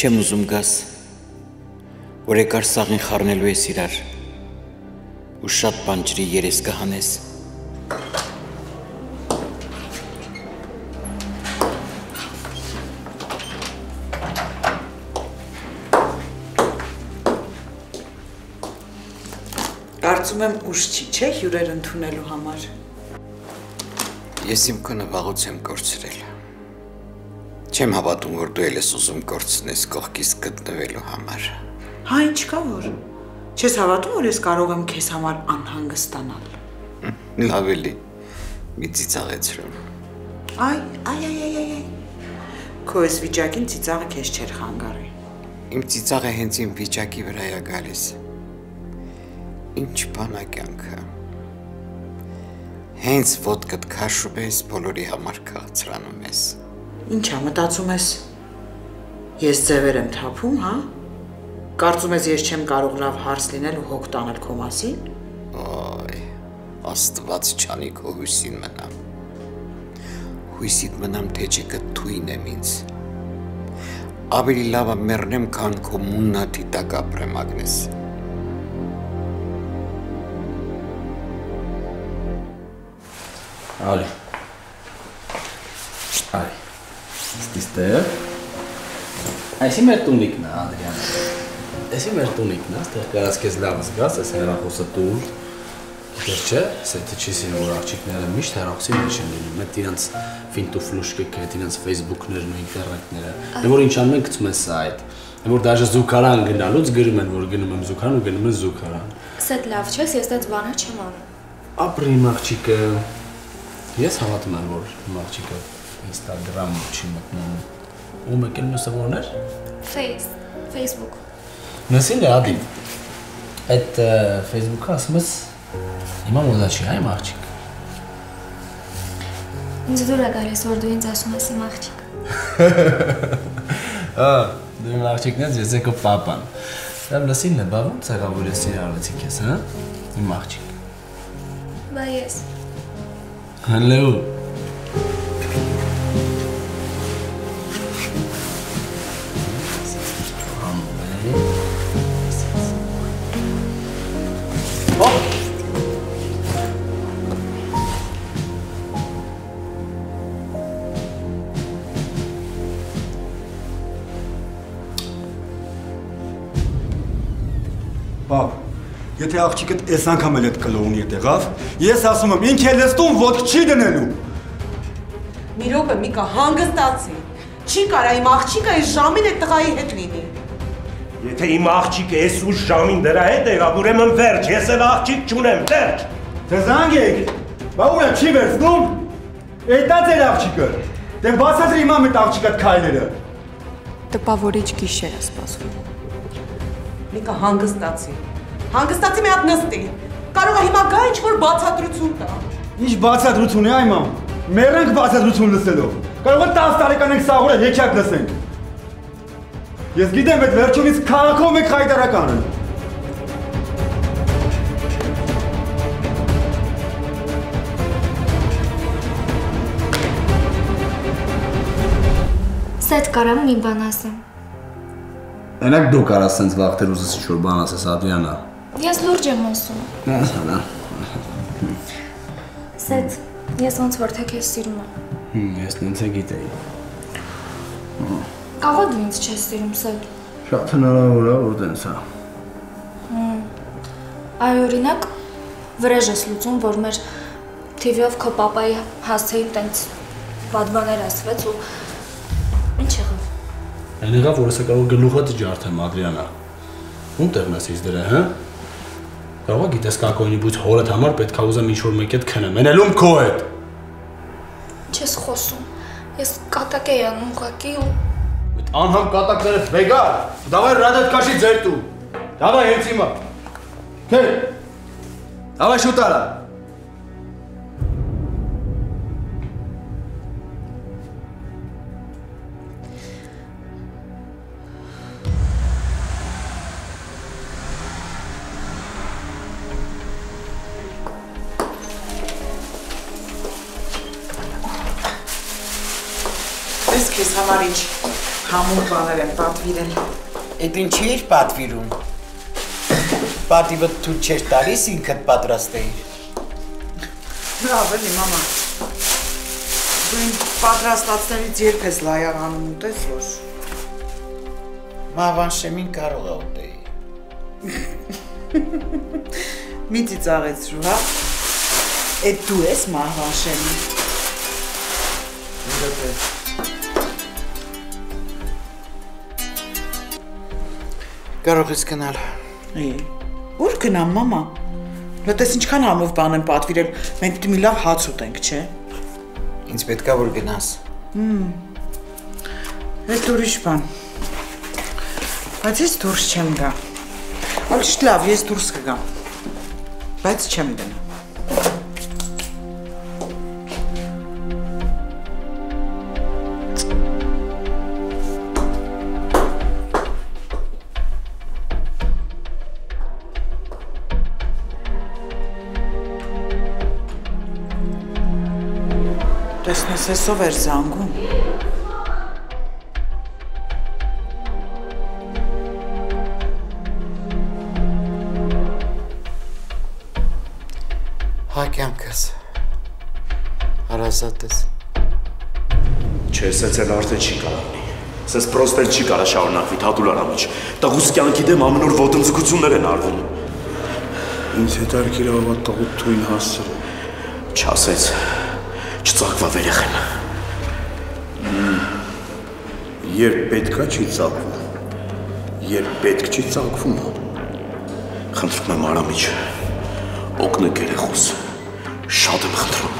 Չեմ ուզում գաս, որ եկար սաղին խառնելու ես իրար ու շատ բան ջրի երես կհանես։ Կարծում եմ ուշ չի, չէ՞ հյուրեր ընդունելու համար։ Ես իմ քոնը վաղուց եմ կորցրել։ Չեմ հավատում, որ դու էլ ես ուզում կորցնես կողքից գտնվելու համար։ Հա, ինչ կա որ։ Չես հավատում, որ ես կարող եմ քեզ համար անհանգստանալ։ Լավ էլի, մի ծիծաղեցրում։ Այ։ Քո ես վիճակին ծիծաղը քեզ չէր խանգարի։ Իմ ծիծաղը հենց իմ վիճակի վրա է գալիս։ Ինչ բան է կյանքը։ Հենց ոտքդ քաշում ես, բոլորի համար քաղցրանում ես։ Ինչա մտածում ես։ Ես ձևեր եմ թափում, հա։ Կարծում ես ես չեմ կարող լավ հարց լինել ու հոգ տանել քո մասին։ Ոյ, Աստված չանի քո հույսին մնամ։ Հույսիդ մնամ, թե չէ կթույն եմ ինձ։ Ավելի լավ է մեռնեմ, քան քո մուննաթի տակ ապրեմ, Ագնես։ Ալի, ստիստե, այսի մեր տունիկն է, Անդրիան, այսի մեր տունիկն է, ստեղ կարած կեզ լավ զգաս, այս հեռախոսը տուր, դեր չէ, սեթը չի սիրում, որ աղջիկները միշտ հեռախոսի մեջ են լինում, մետ իրենց ֆինտուֆլուշկը կետ, իրենց ֆեյսբուքներն ու ինտերնետները, որ ինչ անում են գցում են սայթ, որ դաժե զուգարան գնալուց գրում են, որ գնում եմ զուգարան ու գնում են զուգարան։ Սեթ լավ չես, ես դեць բանը չեմ անում։ Ապրի իմ աղջիկը, ես հավատում եմ, որ իմ աղջիկը Instagram չի մտնում, ու մեկ էլ մյուսը որն էր? Facebook։ Նսին է, Ադի, այդ Facebook-ը ասում ես, հիմա մոդա չի, հա իմ աղջիկ։ Ինձ դուր է գալիս, որ դու ինձ ասում ես իմ աղջիկ։ Դու իմ աղջիկն ես, ես եկո պապան։ Դեմ լսին է, բա ոնց եղավ, որ ես սիրալեցի քեզ, հա, իմ աղջիկ։ Բա ես։ Hello. Պապ, եթե աղջիկդ այս անգամ էլ այդ կլոունի հետ եղավ, ես ասում եմ, ինք էլ ես տուն ոտք չի դնելու։ Մի րոպե, Միկա, հանգստացի։ Չի կարա իմ աղջիկը այս ժամին այդ տղայի հետ լինի։ Եթե իմ աղջիկը այս ուշ ժամին դրա հետ եղավ, ուրեմն վերջ, ես էլ աղջիկ չունեմ, վերջ։ Դե զանգ եք, բա ուրա չի վերցնում։ Էտա ձեր աղջիկը։ Դե բացատրի իմ այդ աղջիկատ քայլերը։ Տպավորիչ գիշեր է սպասում։ Միկա, հանգստացի։ Հանգստացի մի հատ նստի։ Կարող է հիմա գա ինչ-որ բացատրություն տա։ Ինչ բացատրություն է այմամ։ Մեռանք բացատրություն լսելով։ Կարող է 10 տարեկան ենք սաղուրը հեքիաթ լսենք։ Ես գիտեմ այդ վերջումից քաղաքով մեկ խայտարականը։ Սեթ կարամ մի բան ասեմ։ Այնակ դու կարաս սենց վաղթեր ուզես ինչ-որ բան ասես, Ադրիանա։ Ես լուրջ եմ ասում։ Ասանա։ Սեթ, ես ոնց որ թե քեզ սիրում եմ։ Ես նենց է գիտեի։ Կաղա դու ինձ չես սիրում, Սեթ։ Շատ հնարավոր է, որ տենց է։ Այ օրինակ, վրեժ ես լուծում, որ մեր TV-ով քո պապայի հասցեի տենց պատվաներ ասվեց ու ինչ եղավ։ Այն եղավ, որ ես կարող գլուխդ ջարդեմ, Ադրիանա։ Ում տեղն ես ես դրա, հա? Կարող է գիտես կակոյնի բույց հորդ համար պետք է ուզեմ ինչ-որ մեկ հետ քնեմ, են էլ ում քո հետ։ Ինչ ես խոսում, ես կատակ էի անում ուղղակի ու… Այդ անհամ կատակները վեգա, դավայ ռադետկաշի ձեր տու, դավայ հենց հիմա, քեր, դավայ շուտ արա։ Ես քեզ համար ինչ Համուր բաներ եմ պատվիրել։ Էդ ինչի էր պատվիրում։ Պատիվը դու չեր տալիս ինքդ պատրաստեիր։ Լավ էլի, մամա։ Դու իմ պատրաստածներից երբ ես լայարանում ուտես, որ։ Մահվան շեմին կարող է ուտեի։ Մի ծիծաղեցրու, հա։ Էդ դու ես մահվան շեմին։ Կարող ես գնալ։ Ուր գնամ, մամա։ Լտես ինչքան համով բան եմ պատվիրել, մենք պիտի մի լավ հաց ուտենք, չէ։ Ինձ պետք է որ գնաս։ Էդ ուրիշ բան։ Բայց ես դուրս չեմ գա։ Ալ ճիշտ լավ, ես դուրս կգամ։ Բայց չեմ գնա։ Տեսնես էսով էր զանգում։ Հա կյանքս, հարազատս։ Չես էլ արդեն չի կարողնի, սես պրոստել չի կարա շարունակվի թատուլ արամիչ, տղուս կյանքի դեմ ամեն օր ոտնձգություններ են արվում։ Ինձ հետարքիրավատ տղուտ թույն հասցր։ Չասեց, չծակվա վերեղեն։ Երբ պետքա չի ծակվում, երբ պետք չի ծակվում։ Խնդրում եմ արամիչ, օգնեք երեխուս, շատ եմ խնդրում։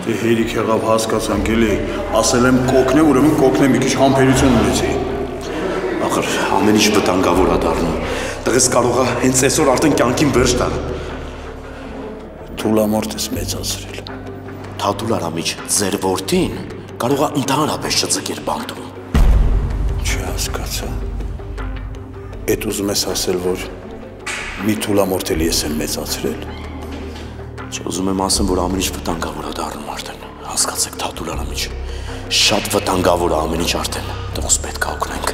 Դե հերիք եղավ հասկացանք էլի, ասել եմ կոգնե, ուրեմն կոգնե մի քիչ համբերություն ունեցի։ Ախր ամեն ինչ վտանգավոր է դառնում, տղես կարող է հենց այսօր արդեն կյանքին վերջ տալ։ Թուլամորթ ես մեծացրել։ Թատուլ արամիչ, ձեր որդին կարող է ընդհանրապես չձգեր բանտում։ Չհասկացա։ Էդ ուզում ես ասել, որ մի թուլամորթ էլի ես եմ մեծացրել։ Ուզում եմ ասեմ, որ ամեն ինչ վտանգավոր է դառնում արդեն։ Հասկացեք թատուլ արամիչ, շատ վտանգավոր է ամեն ինչ արդեն, տղուս պետք է օգնենք։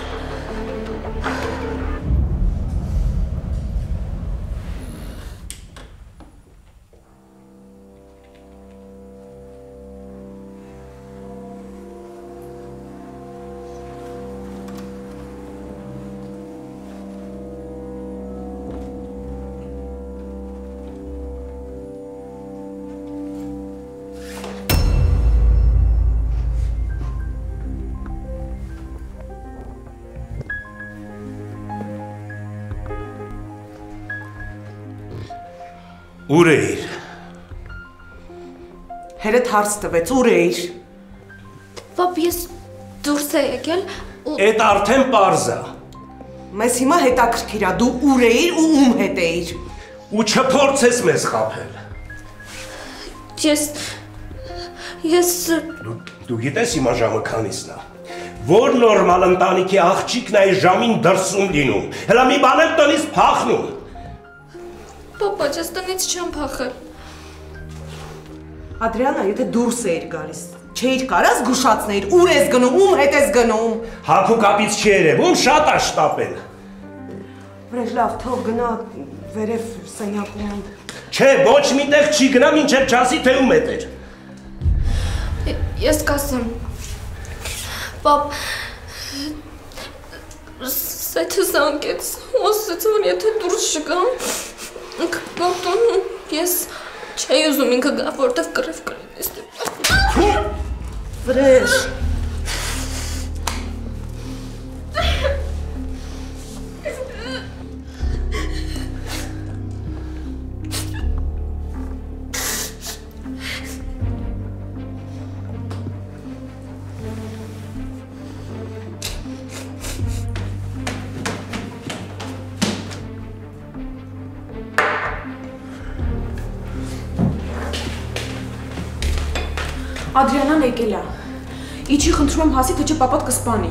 Ուր էիր։ Հերեդ հարց տվեց, ուր էիր։ Պապ, ես դուրս է եկել ու… Էդ արդեն պարզ է։ Մեզ հիմա հետաքրքիր է, դու ուր էիր ու ում հետ էիր։ Ու չփորձես մեզ խաբել։ Ես… Դու գիտես հիմա ժամը քանիսն է։ Որ նորմալ ընտանիքի աղջիկն այս ժամին դրսում լինում։ Հələ մի բան էլ տնից փախնում։ Պապա, ես տնից չեմ փախել։ Ադրիանա, եթե դուրս էիր գալիս, չէիր կարաս զգուշացնեիր, ուր ես գնում, ում հետ ես գնում։ Հագուկապից չի երևում, շատ է շտապել։ Վրեժ լավ, թող գնա վերև սենյակում։ Չէ, ոչ միտեղ չի գնա, մինչև չասի, թե ում հետ էր։ Ես կասեմ։ Պապ, սեթը զանգեց, ասեց, որ եթե դուրս չգամ, կպոտոն ես չէի ուզում ինքը գա, որտև կրև կրինես։ Վրեժ։ Ադրիանան եկել է։ Իջի խնդրում եմ հասի, թե չէ պապատ կսպանի։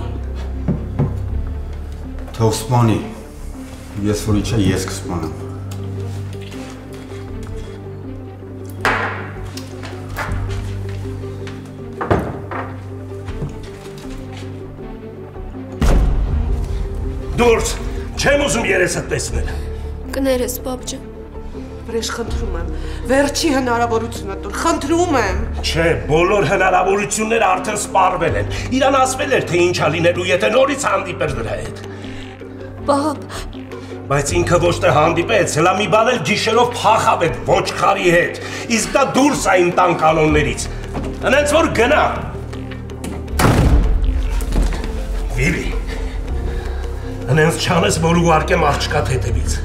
Թող սպանի։ Ես որ իջա, ես կսպանեմ։ Դուրս, չեմ ուզում երեսդ տեսնել։ Կներես, պապ ջան։ Վրեժ, խնդրում եմ, վերջի հնարավորությունը տուր, խնդրում եմ։ Չէ, բոլոր հնարավորությունները արդեն սպառվել են։ Իրան ասվել էր, թե ինչա լինելու, եթե նորից հանդիպեր դրա հետ։ Պապ։ Բայց ինքը ոչ թե հանդիպեց, հլա մի բան էլ գիշերով փախավ այդ ոչխարի հետ, իսկ դա դուրս է իմ տան կանոններից։ Հենց որ գնա։ Վիրի, հենց չանես, որ ուղարկեմ աղջկա թեթևից։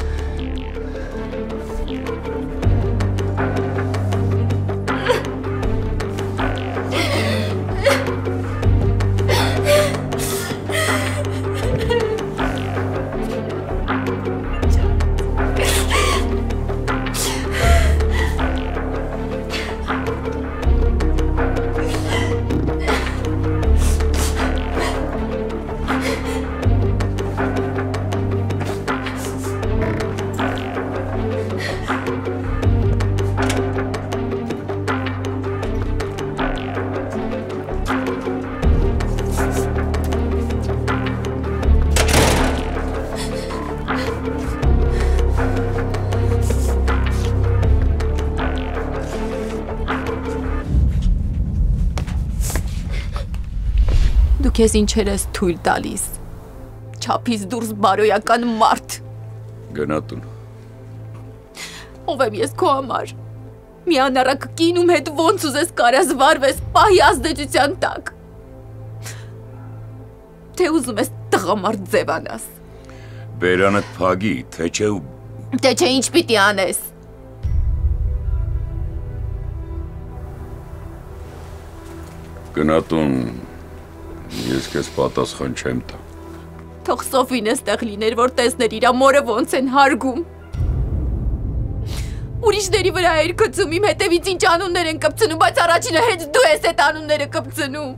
Քեզ ինչեր ես թույլ տալիս, չափից դուրս բարոյական մարդ։ Գնա տուն։ Ով եմ ես քո համար, մի անառակ կինում հետ ոնց ուզես կարաս վարվես պահի ազդեցության տակ, թե ուզում ես տղամարդ ձևանաս։ Բերանդ փագի, թե չէ ինչ պիտի անես։ Գնա տուն, ես քեզ պատասխան չեմ տա։ Թող Սոֆին էստեղ լիներ, որ տեսներ իրա մորը ոնց են հարգում։ Ուրիշների վրա էր գցում, իմ հետևից ինչ անուններ են կպցնում, բայց առաջինը հենց դու ես այդ անունները կպցնում։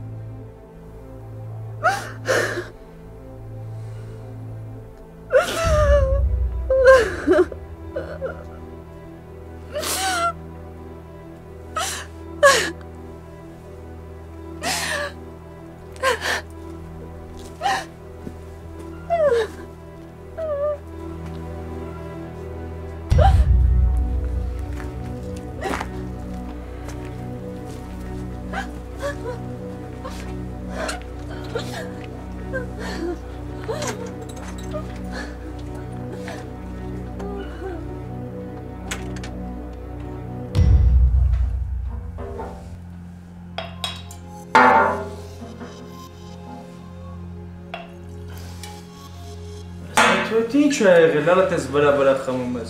Ինչ է եղել, հələ տես վրա խմում ես։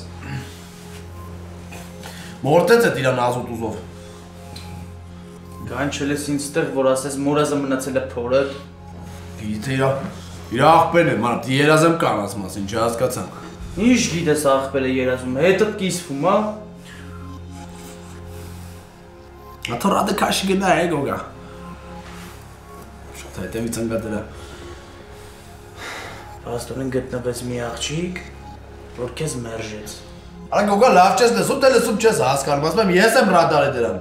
Մորտեց է իրան ազոտ ուզով։ Գանչել ես ինձ տեղ, որ ասես մորազը մնացել է փորդ։ Գիտե իր աղբեն է, մանա, երազեմ կանաց մասին, չհասկացամ։ Ինչ գիտես աղբել է երազում, հետըտ կիսվում, հա։ Աթորադը քաշի գնա է գոգա։ Շատ հետևից ընկա դրա։ Աստորեն գտնվեց մի աղջիկ, որ քեզ մերժեց։ Արա գոգա լավ չես լսում, թե լսում չես հասկանում, ասում եմ ես եմ ռադարը դրան։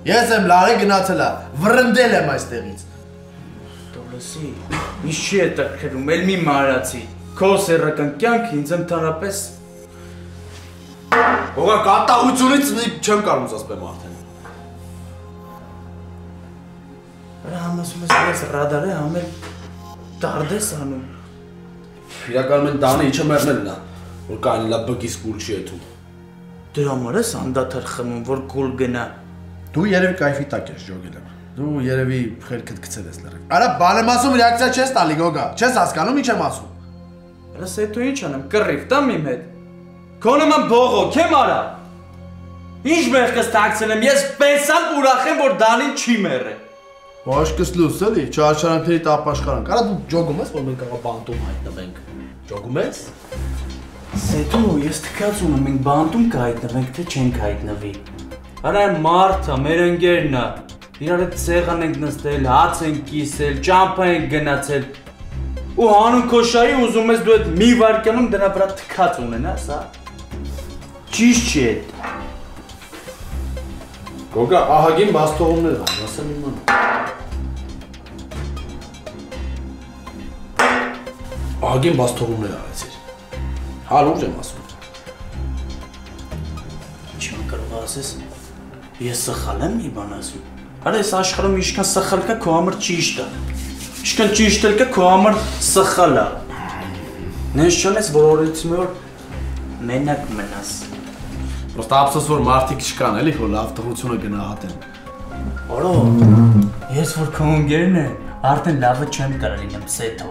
Ես եմ լարի գնացել է, վրընդել եմ այստեղից։ Դու լսի, ինչ չի է տղրում, էլ մի մարացի։ Քո սեռական կյանքը ինձ ընդհանրապես Գոգա կատաղությունից չեմ կարող ասպեմ արդեն։ Արա համասում ես ես ռադար է, համել դարդես անում։ Իրականում են տանը ինչը մերնել նա, որ կայնի լա բգիս կուլ չի եթում։ Դրա համար ես անդադար խմում, որ կուլ գնա։ Դու երևի կայֆի տակ ես ջոգել եմ։ Դու երևի խելքդ գցել ես լրիվ։ Արա բան եմ ասում, ռեակցիա չես տալի գոգա, չես հասկանում ինչ եմ ասում։ Արա սեթու ինչ անեմ, կռիվ տամ իմ հետ։ Քո նման բողոք եմ արա։ Ինչ մեղքս թաքցել եմ, ես պես ուրախ եմ, որ Դանին չի մեռել։ Բաշկս լուս էլի, չարչարանքների տապաշխարանք։ Արա դու ջոգում ես, որ մենք աղա բանտում հայտնվենք։ Ջոգում ես։ Սեթու, ես թքած ունեմ, մենք բանտում կհայտնվենք, թե չենք հայտնվի։ Արա մարդը, մեր ընկերն է։ Իրար հետ սեղան ենք նստել, հաց ենք կիսել, ճամփա ենք գնացել։ Ու հանուն քոշայի ուզում ես դու այդ մի վարկյանում դրա վրա թքած ունենաս, հա։ Ճիշտ չի այդ։ Գոգա, ահագին բաստողումներ են, ասեմ իմանա։ Ահագին բաց թողումներ արեցիր։ Հարուր եմ ասում։ Չեմ կարող ասես, ես սխալ եմ մի բան ասում։ Արա այս աշխարհում ինչքան սխալ կա քո համար ճիշտ է։ Ինչքան ճիշտ էլ կա քո համար սխալ է։ Նես չունես որ օրից մի օր մենակ մնաս։ Պրոստը ափսոս որ մարդիկ չկան էլի որ լավ տղությունը գնահատեն։ Որո ես որ քո ընկերն եմ, արդեն լավը չեմ կարող լինեմ սեթո։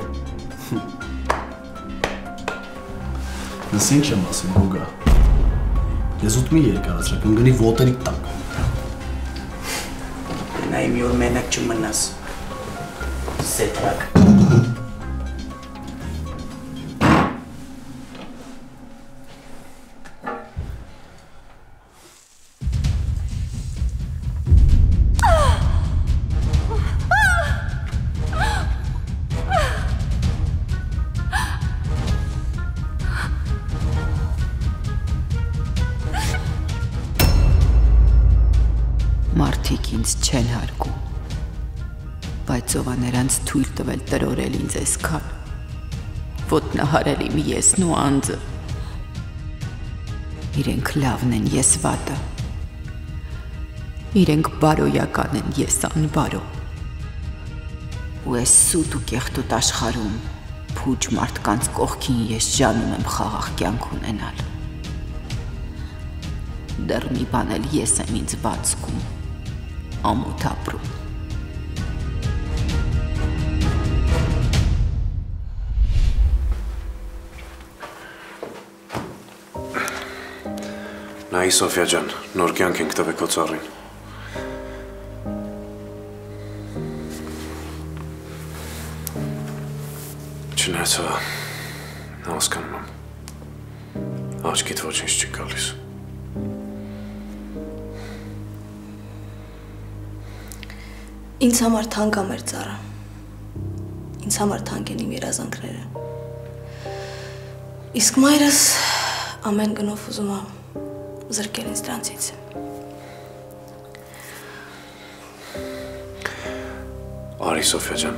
Ես ինչ եմ ասում գոգա։ Ես ուտ մի երկարացրա կընկնի ոտերի տակ։ Նա մի օր մենակ չմնաս։ Սեթակ։ Մարդիկ ինձ չեն հարգում, բայց ով նրանց թույլ տվել տրորել ինձ այսքան, ոտնահարել իմ եսն ու անձը։ Իրենք լավն են, ես վատը։ Իրենք բարոյական են, ես անբարո։ Ու այս սուտ ու կեղտոտ աշխարհում փուջ մարդկանց կողքին ես ջանում եմ խաղաղ կյանք ունենալ։ Դեռ մի բան էլ ես եմ ինձ բաց զգում, ամոթ ապրում։ Նայի Սոֆիա ջան, նոր կյանք ենք տվել քո ծառին։ Չնայած հասկանում եմ, աչքիդ ոչինչ չի գալիս։ Ինձ համար թանկ է մեր ծառը։ Ինձ համար թանկ են իմ երազանքները։ Իսկ մայրս ամեն գնով ուզում է զրկել ինձ դրանցից։ Արի Սոֆիա ջան,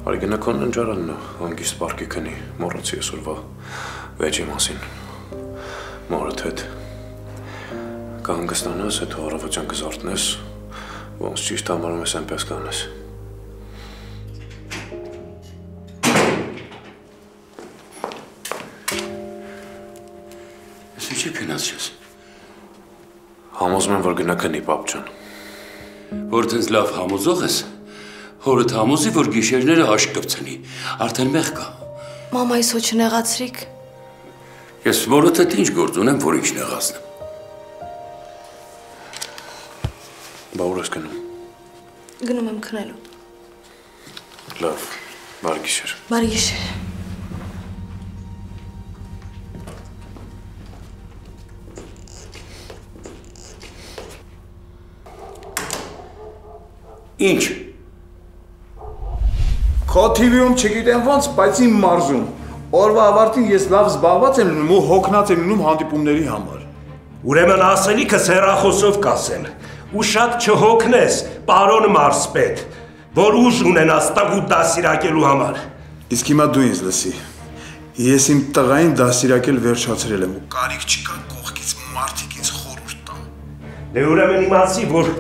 արի գնա քո ննջարանն ու հանգիստ պարկի քնի, մոռացի այսօրվա վեճի մասին։ Մորդ հետ կհանգստանաս, հետո առավոտյան կզարթնես, ոնց ճիշտ համարում ես այնպես կանես։ Ես ինչի փինած ես։ Համոզում եմ, որ գնա քնի, պապ ջան։ Որ տենց լավ համոզող ես, հորդ համոզի, որ գիշերները աշկ կպցնի, արդեն մեղ կա։ Մամայիս հո չնեղացրիք։ Ես մորդ հետ ինչ գործ ունեմ, որ ինչ նեղացնեմ։ Բա ուր ես գնում։ Գնում եմ քնելու։ Լավ, բարի գիշեր։ Բարի գիշեր։ Ինչ։ Քո TV-ում չգիտեմ ոնց, բայց իմ մարզում։ Օրվա ավարտին ես լավ զբաղված եմ լինում ու հոգնած եմ լինում հանդիպումների համար։ Ուրեմն ասելիքս հեռախոսով կասեմ։ Ու շատ չհոգնես, պարոն մարզպետ, որ ուժ ունենաս տղու դասիրակելու համար։ Իսկ հիմա դու ինձ լսի։ Ես իմ տղային դասիրակել վերջացրել եմ ու կարիք չկա կողքից մարդիկ ինձ խորհուրդ տան։ Դե ուրեմն իմացի, որ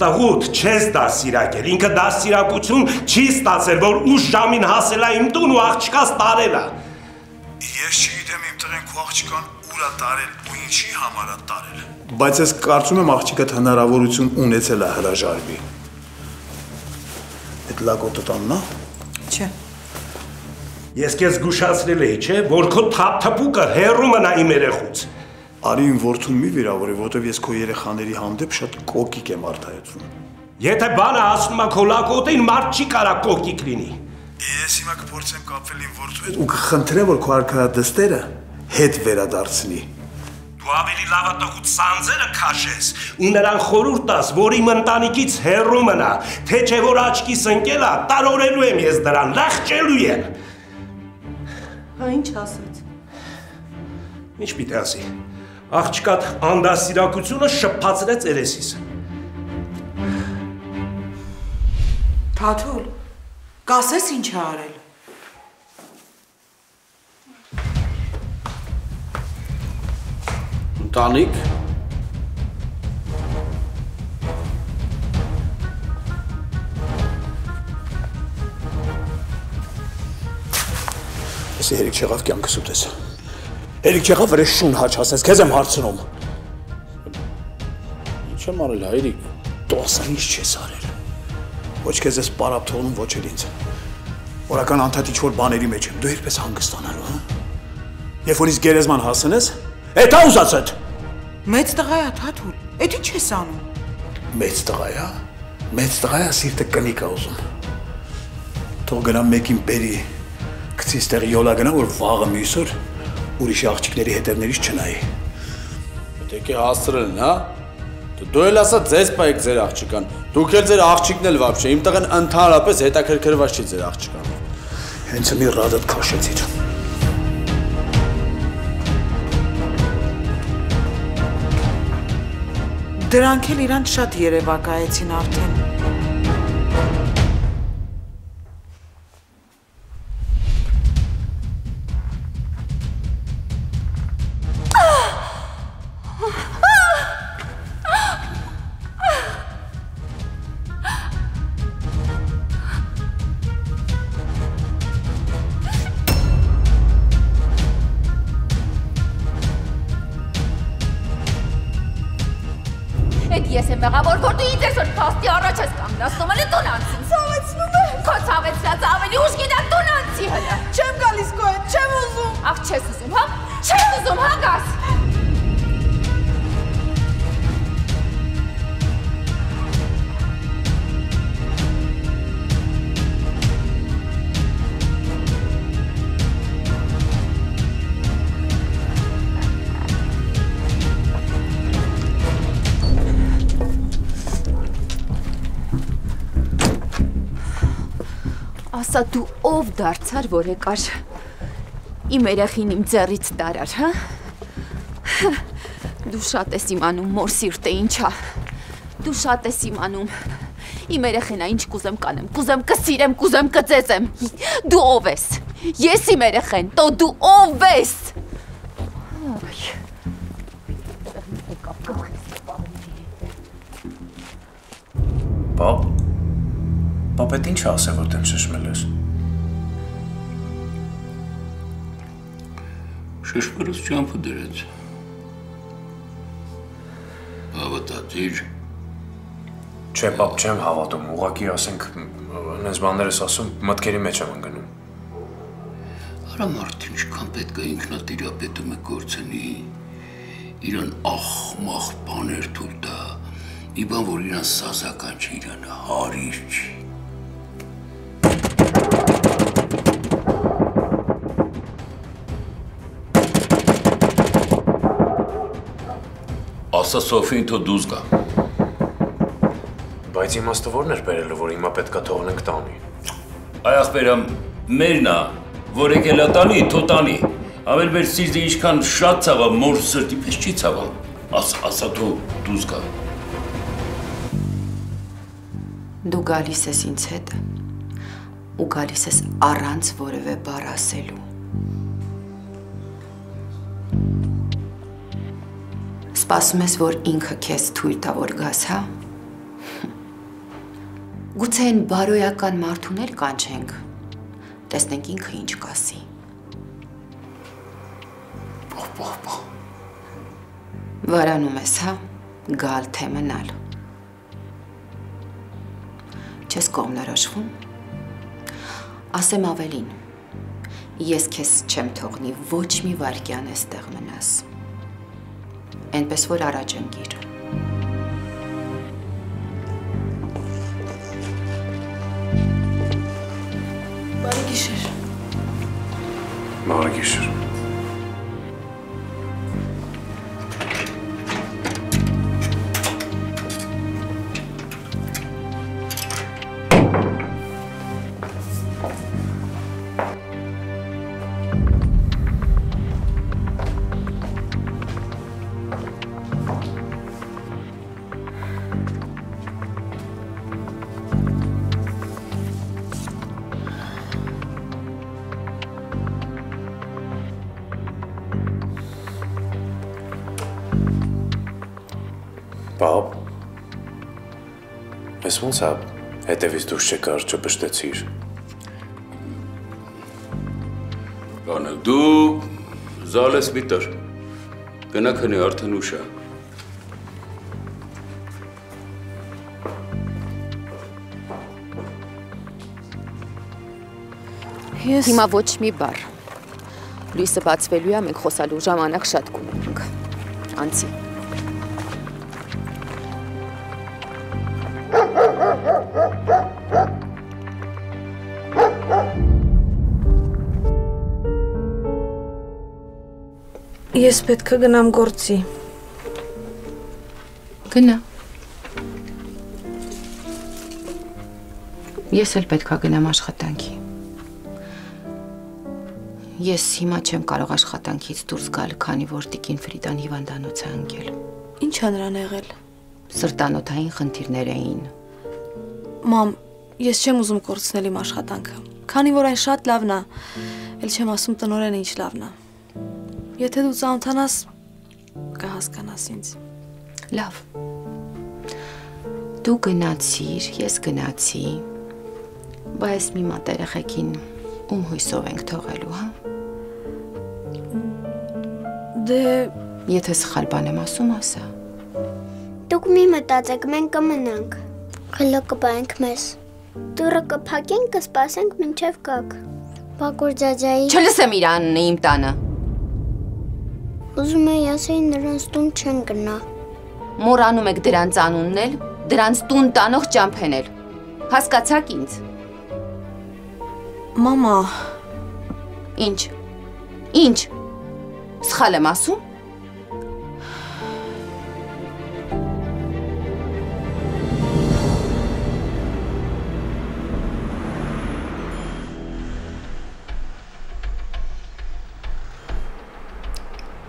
տղուդ չես դասիրակել, ինքը դասիրակություն չի ստացել, որ ուշ ժամին հասել է իմ տուն ու աղջկաս տարել է։ Ես չգիտեմ իմ տղեն քո աղջկան ուր է տարել ու ինչի համար է տարել։ Բայց ես կարծում եմ աղջիկդ հնարավորություն ունեցել է հրաժարվի։ Այդ լակոտը տաննա։ Չէ։ Ես քեզ զգուշացրել էի, չէ, որ քո թափթփուկը հեռու մնա իմ երեխուց։ Արի իմ որդուն մի վիրավորի, որտեվ ես քո երեխաների հանդեպ շատ կոկիկ եմ արտահայտվում։ Եթե բանը ասում է քո լակոտին, մարդ չի կարա կոկիկ լինի։ Ես հիմա կփորձեմ կապվել իմ որդու հետ ու կխնդրեմ, որ քո արքայադստերը հետ վերադարձնի։ Դու ավելի լավ է տղուց սանձերը քաշես ու նրան խորհուրդ տաս, որ իմ ընտանիքից հեռու մնա, թե չէ որ աչքիս ընկել է, տարօրելու եմ ես դրան, լախճելու եմ։ Հա ինչ ասեց։ Ինչ պիտի ասի։ Աղջկատ անդասիրակությունը շփացրեց երեսիս։ Թաթուլ, կասես ինչ է արել։ Տանիք։ Εσύ հերիք չեղավ կյանքս ուտես։ Հերիք չեղավ վրես շուն հաչ հասես, քեզ եմ հարցնում։ Ինչ եմ արել, հայրիկ։ Դու ասա ինչ չես արել։ Ոչ քեզ ես պարապ թողնում, ոչ էլ ինձ։ Օրական անդադ ինչ-որ բաների մեջ եմ, դու երբես հանգստանալու, հա։ Երբ որ ինձ գերեզման հասնես, էդ ա ուզածդ։ Մեծ տղա է, Թաթուլ, էդ ինչ ես անում։ Մեծ տղա է, մեծ տղա է, սիրտը կնիկ է ուզում։ Թող գնա մեկին բերի, գցի ստեղ յոլա գնա, որ վաղը մյուս օր ուրիշի աղջիկների հետևներից չնայի։ Եկե հասցրել են, հա։ Դու էլ ասա ձեզ պայեք ձեր աղջիկան։ Դուք էլ ձեր աղջիկն էլ վաբշե, իմ տղեն ընդհանրապես հետաքրքրված չի ձեր աղջիկան։ Հենց մի ռադդ քաշեցիր։ Դրանք էլ իրան շատ երևակայեցին արդեն։ Ես եմ մեղավոր, որ դու ինձ այսօր փաստի առաջ ես կանգնացնում, հələ տուն անցի։ Ցավեցնում եմ։ Քո ցավեցրած ավելի ուշ գնա տուն անցի հələ։ Չեմ գալիս քո հետ, չեմ ուզում։ Ախ, չես ուզում, հա։ Չես ուզում, հա գաս։ Ասա դու ով դարձար, որ եկար իմ երեխին իմ ձեռից տարար, հա? Դու շատ ես իմանում մոր սիրտը ինչա։ Դու շատ ես իմանում իմ երեխենա ինչ կուզեմ կանեմ, կուզեմ կսիրեմ, կուզեմ կծեծեմ։ Դու ով ես։ Ես իմ երեխեն, տո դու ով ես։ Պապ, էդ ինչ ասե, որ դեմ շշմել ես։ Շշմելուց ճամփը դրեց։ Հավատացիր։ Չէ, պապ, չեմ հավատում, ուղղակի ասենք, նենց բաներ ես ասում, մտքերի մեջ եմ ընկնում։ Արա մարդ ինչքան պետք է ինքնատիրապետումը գործենի, իրան ախմախ բաներ թույլ տա, մի բան, որ իրան սազական չէ, իրան հարիր չի։ Ասա Սոֆին թո դուզ գա։ Բայց իմաստը որն էր բերելու, որ հիմա պետքա թողնենք տանի։ Այ ախպերամ մերն է, որ եկել է տանի, թո տանի։ Ավել մեր սիրտը ինչքան շատ ցավա, մոր սրտի պես չի ցավա։ Ասա թո դուզ գա։ Դու գալիս ես ինձ հետ ու գալիս ես առանց որևէ բառ ասելու։ Սպասում ես, որ ինքը քեզ թույլ տա, որ գաս, հա։ Գուցե այն բարոյական մարդուն էլ կանչենք, տեսնենք ինքը ինչ կասի։ Վարանում ես, հա, գալ թե մնալ։ Չես կողմնորոշվում։ Ասեմ ավելին, ես քեզ չեմ թողնի, ոչ մի վայրկյան էստեղ մնաս։ Այնպես որ առաջ ընկիր։ Բարի գիշեր։ Բարի գիշեր։ Բաբ, ես ոնց է հետևից դուրս չեկար, չպշտեցիր։ Կանակ, դու զալես միտր, գնա քնի արդեն ուշ է։ Հիմա ոչ մի բառ։ Լույսը բացվելու է, մենք խոսալու ժամանակ շատ կունենանք։ Անցի։ Ես պետք է գնամ գործի։ Գնա։ Ես էլ պետք է գնամ աշխատանքի։ Ես հիմա չեմ կարող աշխատանքից դուրս գալ, քանի որ տիկին Ֆրիդան հիվանդանոց է ընկել։ Ինչ ա նրան եղել։ Սրտանոթային խնդիրներ էին։ Մամ, ես չեմ ուզում կորցնել իմ աշխատանքը, քանի որ այն շատ լավն է, էլ չեմ ասում տնօրենը ինչ լավն է։ Եթե դու ծանոթանաս, կհասկանաս ինձ։ Լավ։ Դու գնացիր, ես գնացի, բայց մի մատ երեխեքին ում հույսով ենք թողելու, հա։ Դե եթե սխալ բան եմ ասում, ասա։ Դուք մի մտածեք, մենք կմնանք։ Գլը կպայենք մեզ։ Դուռը կփակենք, կսպասենք մինչև գաք։ Բակուր ջաջայի։ Չլսեմ իր անունը իմ տանը։ Ուզում էի ասեի նրանց տուն չեն գնա։ Մոռանում եք դրանց անունն էլ, դրանց տուն տանող ճամփեն էլ։ Հասկացաք ինձ։ Մամա։ Ինչ։ Ինչ։ Սխալ եմ ասում։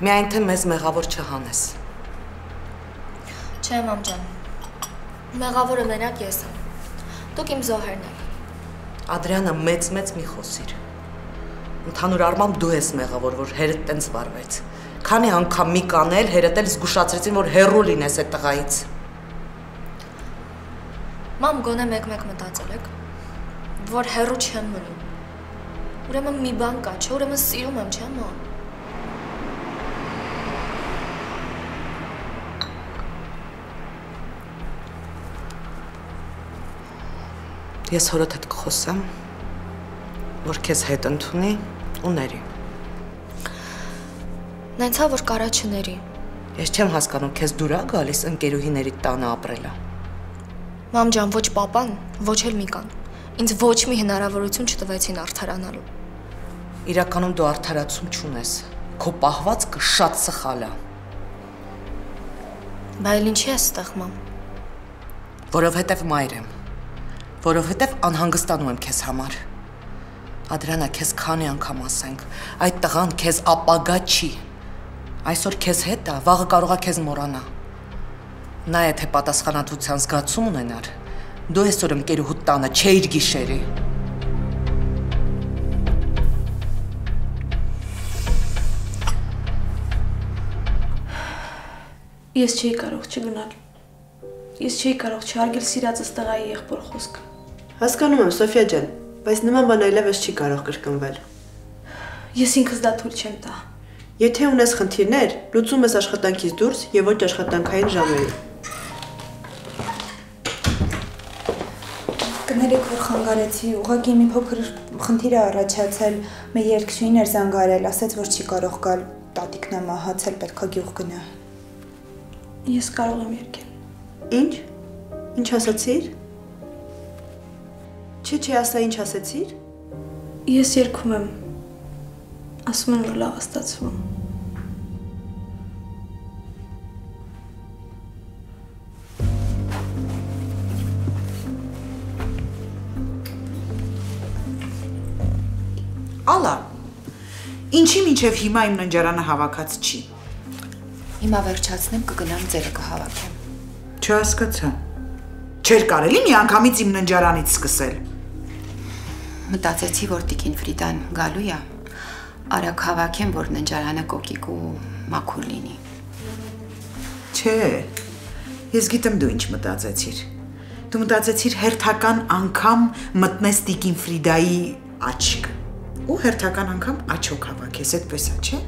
Միայն թե մեզ մեղավոր չհանես։ Չէ, մամ ջան։ Մեղավորը մենակ ես եմ։ Դուք իմ զոհերն եք։ Ադրյանը մեծ մի խոսիր։ Ընդհանուր առմամբ դու ես մեղավոր, որ հերդ տենց վարվեց։ Քանի անգամ մի կանել, հերդ էլ զգուշացրեցին, որ հեռու լինես այդ տղայից։ Մամ, գոնե մեկ մտածել եք, որ հեռու չեմ մնում։ Ուրեմն մի բան կա, չէ, ուրեմն սիրում եմ, չէ՞, մամ։ Ես հորդ հետ կխոսեմ, որ քեզ հետ ընդունի ու ների։ Նայցա, որ կարա չների։ Ես չեմ հասկանում, քեզ դուր է գալիս ընկերուհիների տանը ապրելը։ Մամ ջան, ոչ պապան, ոչ էլ Միկան։ Ինձ ոչ մի հնարավորություն չտվեցին արդարանալու։ Իրականում դու արդարացում չունես։ Քո պահվածքը շատ սխալ է։ Բայց ինչի ես ստեղ, մամ։ Որովհետև մայր եմ։ Որովհետև անհանգստանում եմ քեզ համար։ Ադրյանա, քեզ քանի անգամ ասենք, այդ տղան քեզ ապագա չի։ Այսօր քեզ հետ է, վաղը կարող է քեզ մոռանա։ Նա եթե պատասխանատվության զգացում ունենար, դու այսօր ընկերուհուդ տանը չէիր գիշերի։ Ես չէի կարող չգնալ։ Ես չէի կարող չհարգել սիրածս տղայի եղբոր խոսքը։ Հասկանում եմ, Սոֆիա ջան, բայց նման բան այլևս չի կարող կրկնվել։ Ես ինքս դա թույլ չեմ տա։ Եթե ունես խնդիրներ, լուծում ես աշխատանքից դուրս եւ ոչ աշխատանքային ժամերին։ Կներեք, որ խանգարեցի, ուղղակի մի փոքր խնդիր է առաջացել, մեր երկշույն էր զանգարել, ասաց, որ չի կարող գալ, տատիկն է մահացել, պետքա գյուղ գնա։ Ես կարող եմ երկել։ Ինչ? Ինչ ասացիր? Չէ, ասա ինչ ասացիր։ Ես երգում եմ։ Ասում են, որ լավ է ստացվում։ Ալա, ինչի մինչև հիմա իմ ննջարանը հավաքած չի։ Հիմա վերջացնեմ, կգնամ ձերը կհավաքեմ։ Չհասկացա։ Չէր կարելի մի անգամից իմ ննջարանից սկսել։ Մտածեցի, որ տիկին Ֆրիդան գալու է, արագ հավաքեմ, որ ննջարանը կոկիկ ու մաքուր լինի։ Չէ, Ես գիտեմ դու ինչ մտածեցիր։ Դու մտածեցիր հերթական անգամ մտնես Տիկին Ֆրիդայի աչք։ Ու հերթական անգամ աչոք հավաքես, այդպես է, չէ՞։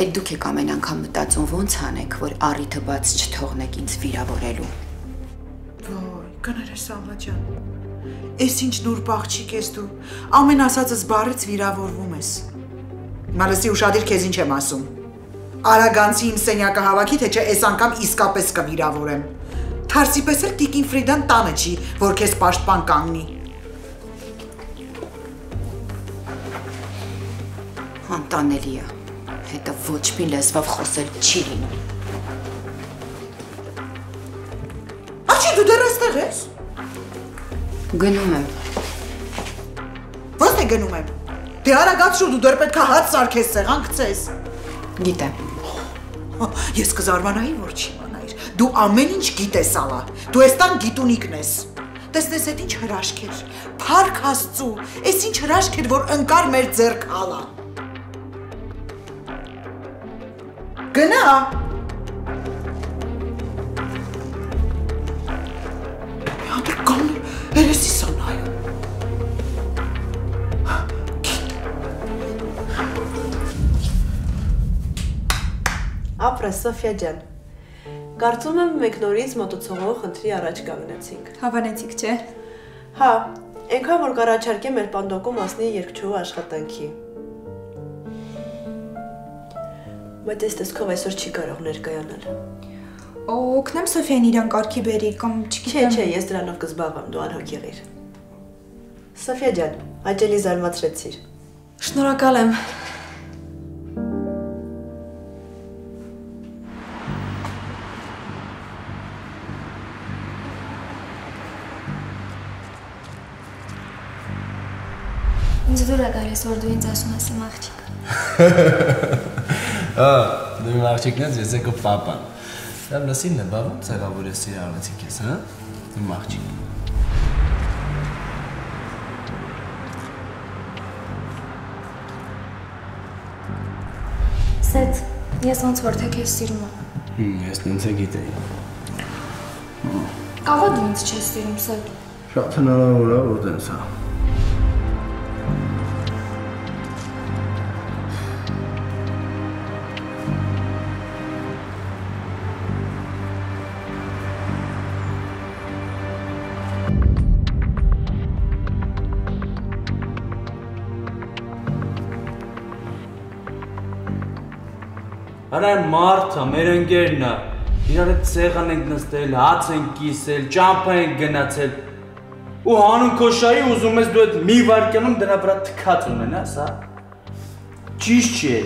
Այդ դուք եք ամեն անգամ մտածում ոնց անեք, որ առիթը բաց չթողնեք ինձ վիրավորելու։ Ոյ, կներես Ալլա ջան։ Էս ինչ նուրբ աղջիկ ես դու։ Ամեն ասածս բառից վիրավորվում ես։ Մալսի ուշադիր քեզ ինչ եմ ասում։ Արագանցի իմ սենյակը հավաքի, թե չէ այս անգամ իսկապես կվիրավորեմ։ Թարսի պես էլ Տիկին Ֆրիդան տանը չի, որ քեզ պաշտպան կանգնի։ Անտանելի է։ Հետը ոչ մի լեզվով խոսել չի լինում։ Աչի դու դեռ այստեղ ես։ Գնում եմ։ Ո՞նց է գնում եմ։ Դե արագացրու դու դեռ պետք է հաց սարքես, սեղան գցես։ Գիտեմ։ Ես կզարմանայի, որ չիմանայիր։ Դու ամեն ինչ գիտես, Ալա։ Դու այս տան գիտունիկն ես։ Տեսնես այդ ինչ հրաշք էր։ Փառք Աստծո, այս ինչ հրաշք էր, որ ընկար մեր ձեռք, Ալա։ Գնա։ Յանդր կան երեսիս անայ։ Ապրե Սոֆիա ջան։ Կարծում եմ մենք նորից մոտոցողով խնդրի առաջ կանգնեցինք։ Հավանեցիք, չէ։ Հա, այնքան որ կառաջարկեմ մեր պանդոկում մասնի երկչուհու աշխատանքի։ Բայց այս տեսքով այսօր չի կարող ներկայանալ։ Օգնեմ Սոֆիան իրան կարգի բերի կամ չգիտեմ։ Չէ, ես դրանով կզբաղվեմ, դու անհոգ եղիր։ Սոֆիա ջան, հաճելի զարմացրեցիր։ Շնորհակալ եմ։ Ինձ դուր է գալիս, որ դու ինձ ասում ես իմ աղջիկ։ Դու իմ աղջիկն ես, ես եկո պապան։ Դեմ լսին է, բա ոնց եղավ որ ես սիրալեցի քեզ, հա? Իմ աղջիկ։ Սեթ, ես ոնց որ թե քեզ սիրում եմ։ Ես ինձ է գիտեի։ Կավա դու ինձ չես սիրում, Սեթ։ Շատ հնարավոր է, որ տենց է։ Արա մարդը, մեր ընկերն է, իրար հետ սեղան ենք նստել, հաց ենք կիսել, ճամփա ենք գնացել, ու հանուն քոշայի ուզում ես դու այդ մի վարկյանում դրա վրա թքած ունենաս, հա? Ճիշտ չի է։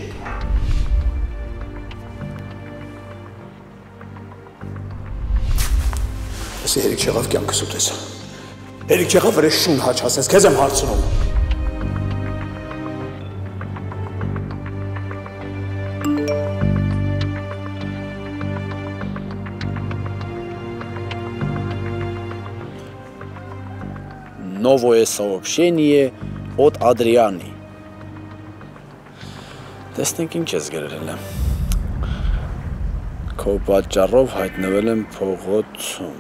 Ես երիք չեղավ կյանքս ուտես։ Երիք չեղավ վրես շուն հաչ ասես, քեզ եմ հարցնում։ Новое сообщение от Ադրիանի։ Տեսնենք ինչ ես գրել եմ։ Քո պատճառով հայտնվել եմ փողոցում։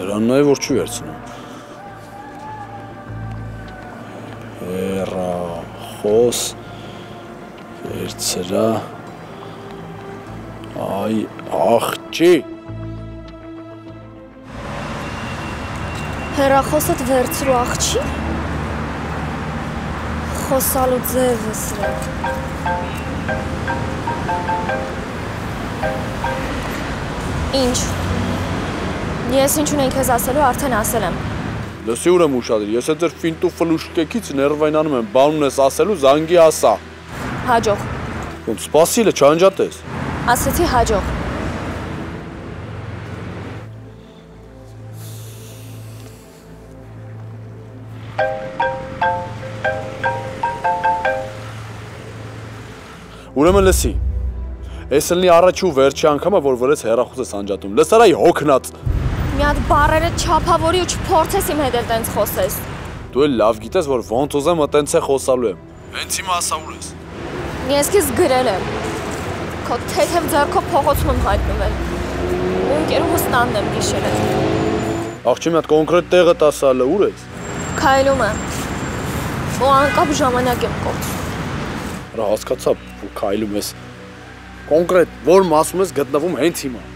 Դրանն է որ չի վերցնում։ Հեռախոս վերցրա Ay աղջի Հեռախոսդ վերցրու աղջի Խոսալու ձևը սրա Ինչ Ես ինչ ունեի քեզ ասելու արդեն ասել եմ Լսի ուրեմ ուշադիր ես այդ ձեր ֆինտու ֆլուշկեքից ներվայնանում եմ բան ունես ասելու զանգի ասա Հաջող Ոնց սպասիլը չանջատես Ասեցի հաջող Ուրեմն լսի Այս լնի առաջի ու վերջի անգամը որ վրեց հեռախոս ես անջատում Լսարայի հոգնած Մի հատ բառերը չափավորի ու չփորձես իմ հետ էլ տենց խոսես Դու էլ լավ գիտես որ ոնց ուզեմ տենց է խոսալու եմ Հենց հիմա ասա ուր ես։ Ես քեզ գրել եմ։ Քո թեթև ձեռքով փողոցում եմ հայտնվել։ Ու ընկերուհուս տանն եմ գիշերը։ Աղջի մի հատ կոնկրետ տեղը տասալը ուր ես։ Քայլում եմ։ Ու անկապ ժամանակ եմ կորցնում։ Հրա հասկացա, որ քայլում ես։ Կոնկրետ որ մասում ես գտնվում հենց հիմա։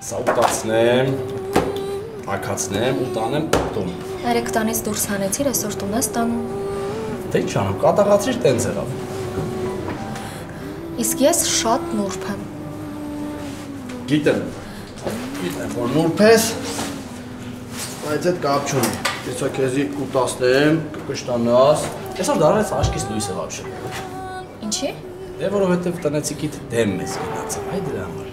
Սաուտացնեմ, ակացնեմ ու տանեմ տուն։ Երեք տանից դուրս հանեցիր, այսօր տուն ես տանում։ Դե ի՞նչ անեմ, կատաղացրիր տենց եղավ։ Իսկ ես շատ նուրբ եմ։ Գիտեմ, որ նուրբ ես, բայց այդ կապ չունի։ Եսա քեզի կուտացնեմ, կկշտանաս, այսօր դարարես աշկից լույսը վաբշը։ Ինչի՞։ Դե որովհետև տնեցիկիդ դեմ ես գնացել, այ դրա համար։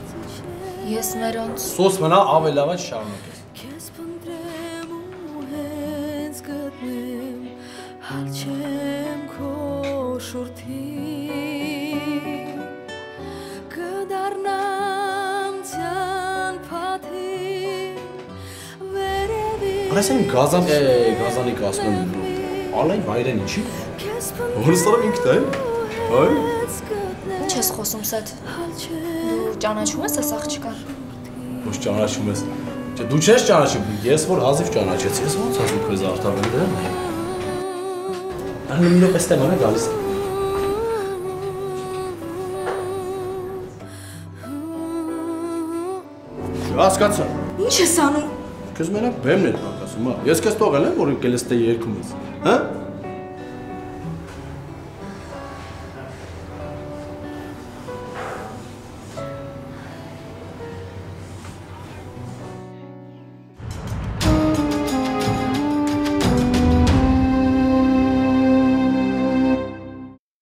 Ես մերոնց Սոս մնա ավելի լավ այդ շարունակես։ Քեզ փնտրեմ ու հենց գտնեմ, հալ չեմ քո շուրթին, կդառնամ ցանփաթին, վերևի։ Այսինքն գազանի կասում եմ, ալայն վայրեն ինչի։ Որս տարավ ինքն է, այ։ Ինչ ես խոսում սետ։ Դու ճանաչում ես այս աղջկան։ Ոչ ճանաչում ես։ Դու չես ճանաչում, ես որ հազիվ ճանաչեցի, ես ոնց ասում քեզ արտավեն դրան։ Ան մի րոպե ստեմ արա գալիս։ Հասկացա։ Ինչ ես անում։ Քեզ մենակ բեմն է տակ ասում, հա։ Ես քեզ թողել եմ, որ ընկել ես դե երգում ես։ Հա։